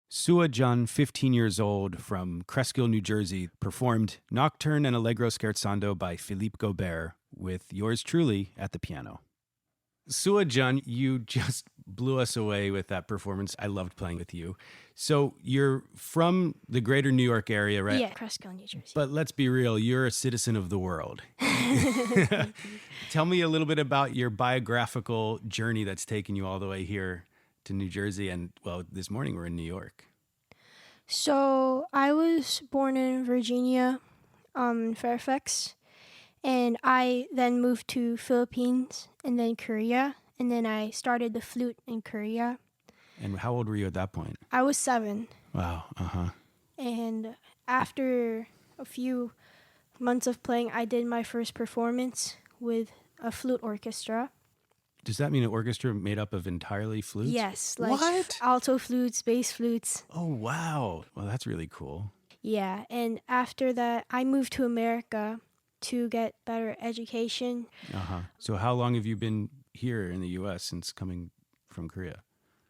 Sooah Jeon, 15 years old, from Cresskill, New Jersey, performed Nocturne and Allegro Scherzando by Philippe Gaubert with yours truly at the piano. Sooah Jeon, you just blew us away with that performance. I loved playing with you. So you're from the greater New York area, right? Yeah, Cresskill, New Jersey. But let's be real, you're a citizen of the world. Tell me a little bit about your biographical journey that's taken you all the way here to New Jersey. And, well, this morning we're in New York. So I was born in Virginia, Fairfax, and I then moved to Philippines and then Korea, and then I started the flute in Korea. And how old were you at that point? I was 7. Wow, And after a few months of playing, I did my first performance with a flute orchestra. Does that mean an orchestra made up of entirely flutes? Yes, like what? Alto flutes, bass flutes. Oh, wow. Well, that's really cool. Yeah, and after that, I moved to America to get better education. So how long have you been here in the U.S. since coming from Korea?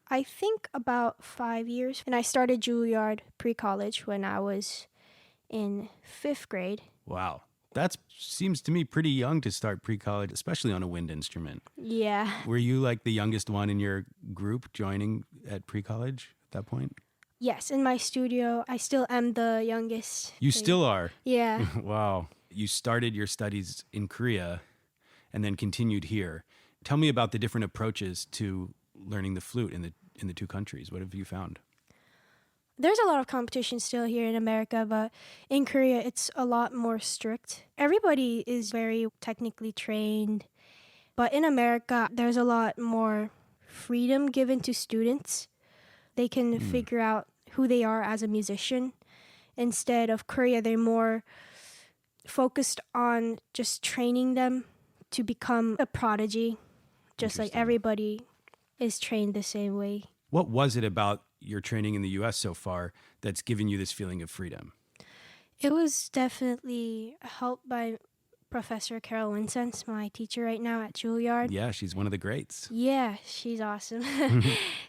I think about 5 years. And I started Juilliard pre-college when I was in 5th grade. Wow. That seems to me pretty young to start pre-college, especially on a wind instrument. Yeah. Were you like the youngest one in your group joining at pre-college at that point? Yes, in my studio, I still am the youngest. You still are? Yeah. Wow. You started your studies in Korea and then continued here. Tell me about the different approaches to learning the flute in the two countries. What have you found? There's a lot of competition still here in America, but in Korea, it's a lot more strict. Everybody is very technically trained, but in America, there's a lot more freedom given to students. They can figure out who they are as a musician. Instead of Korea, they're more focused on just training them to become a prodigy, just like everybody is trained the same way. What was it about your training in the U.S. so far that's given you this feeling of freedom? It was definitely helped by Professor Carol Winsense, my teacher right now at Juilliard. Yeah, she's one of the greats. Yeah, she's awesome.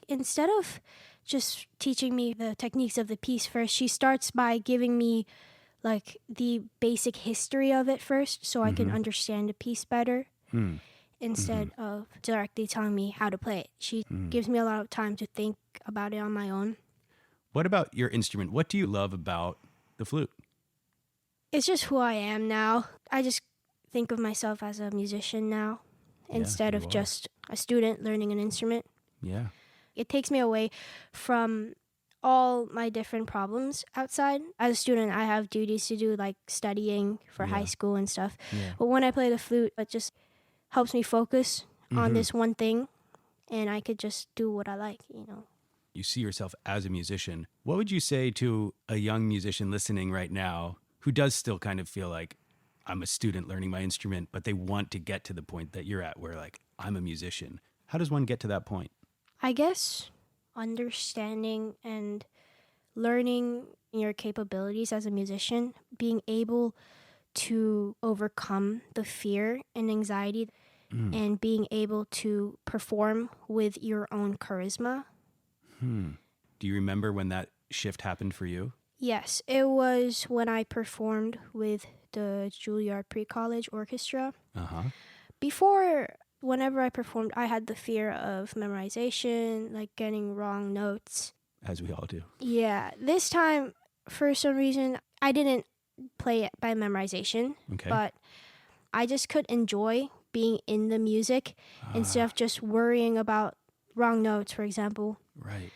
Instead of just teaching me the techniques of the piece first, she starts by giving me like the basic history of it first so I can understand the piece better. Instead of directly telling me how to play it. She gives me a lot of time to think about it on my own. What about your instrument? What do you love about the flute? It's just who I am now. I just think of myself as a musician now instead you of are. just a student learning an instrument. Yeah. It takes me away from all my different problems outside. As a student, I have duties to do, like studying for Yeah. high school and stuff. Yeah. But when I play the flute, it just helps me focus on Mhm. this one thing, and I could just do what I like, You see yourself as a musician. What would you say to a young musician listening right now who does still kind of feel like, I'm a student learning my instrument, but they want to get to the point that you're at where like, I'm a musician? How does one get to that point? I guess understanding and learning your capabilities as a musician, being able to overcome the fear and anxiety, and being able to perform with your own charisma. Do you remember when that shift happened for you? Yes, it was when I performed with the Juilliard Pre-College Orchestra. Before, whenever I performed, I had the fear of memorization, like getting wrong notes. As we all do. Yeah, this time, for some reason, I didn't play it by memorization, Okay. but I just could enjoy being in the music instead of just worrying about wrong notes, for example. Right.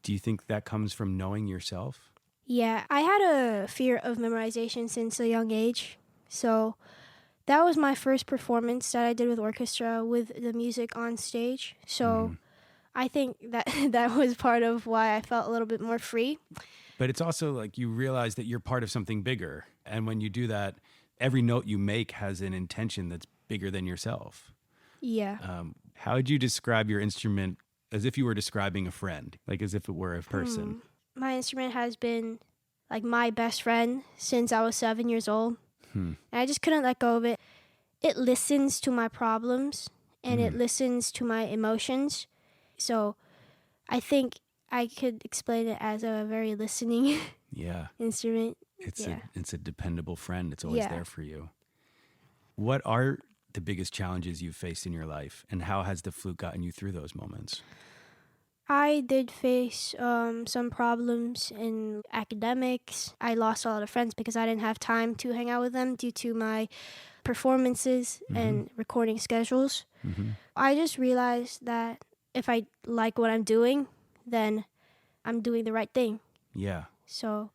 Do you think that comes from knowing yourself? Yeah, I had a fear of memorization since a young age. So that was my first performance that I did with orchestra with the music on stage. So I think that that was part of why I felt a little bit more free. But it's also like you realize that you're part of something bigger. And when you do that, every note you make has an intention that's bigger than yourself. Yeah. How would you describe your instrument as if you were describing a friend, like as if it were a person? My instrument has been like my best friend since I was 7 years old. And I just couldn't let go of it. It listens to my problems and it listens to my emotions. So I think I could explain it as a very listening Yeah. instrument. It's a dependable friend. It's always Yeah. there for you. What are the biggest challenges you've faced in your life, and how has the flute gotten you through those moments? I did face some problems in academics. I lost a lot of friends because I didn't have time to hang out with them due to my performances and recording schedules. I just realized that if I like what I'm doing, then I'm doing the right thing. Yeah. So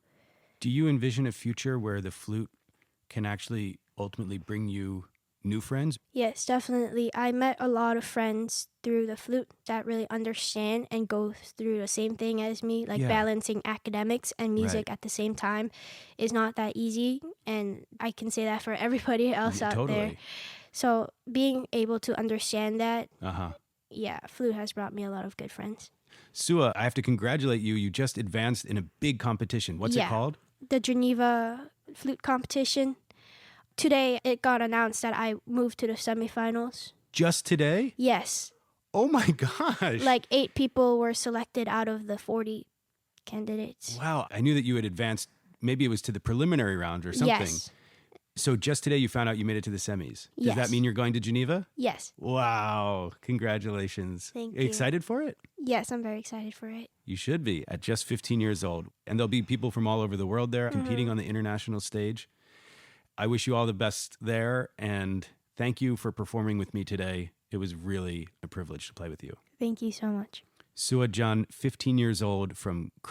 Do you envision a future where the flute can actually ultimately bring you new friends? yes, definitely. I met a lot of friends through the flute that really understand and go through the same thing as me. Like Yeah. balancing academics and music Right. at the same time is not that easy. And I can say that for everybody else Yeah, out there. totally. So being able to understand that, Uh-huh. yeah, flute has brought me a lot of good friends. Sooah, I have to congratulate you. You just advanced in a big competition. What's it Yeah. called? The Geneva flute competition. Today, it got announced that I moved to the semifinals. Just today? Yes. Oh my gosh. Like 8 people were selected out of the 40 candidates. Wow. I knew that you had advanced. Maybe it was to the preliminary round or something. Yes. So just today you found out you made it to the semis. Does Yes. that mean you're going to Geneva? Yes. Wow. Congratulations. Thank You you. excited for it? Yes, I'm very excited for it. You should be at just 15 years old. And there'll be people from all over the world there competing on the international stage. I wish you all the best there. And thank you for performing with me today. It was really a privilege to play with you. Thank you so much. Sooah Jeon, 15 years old from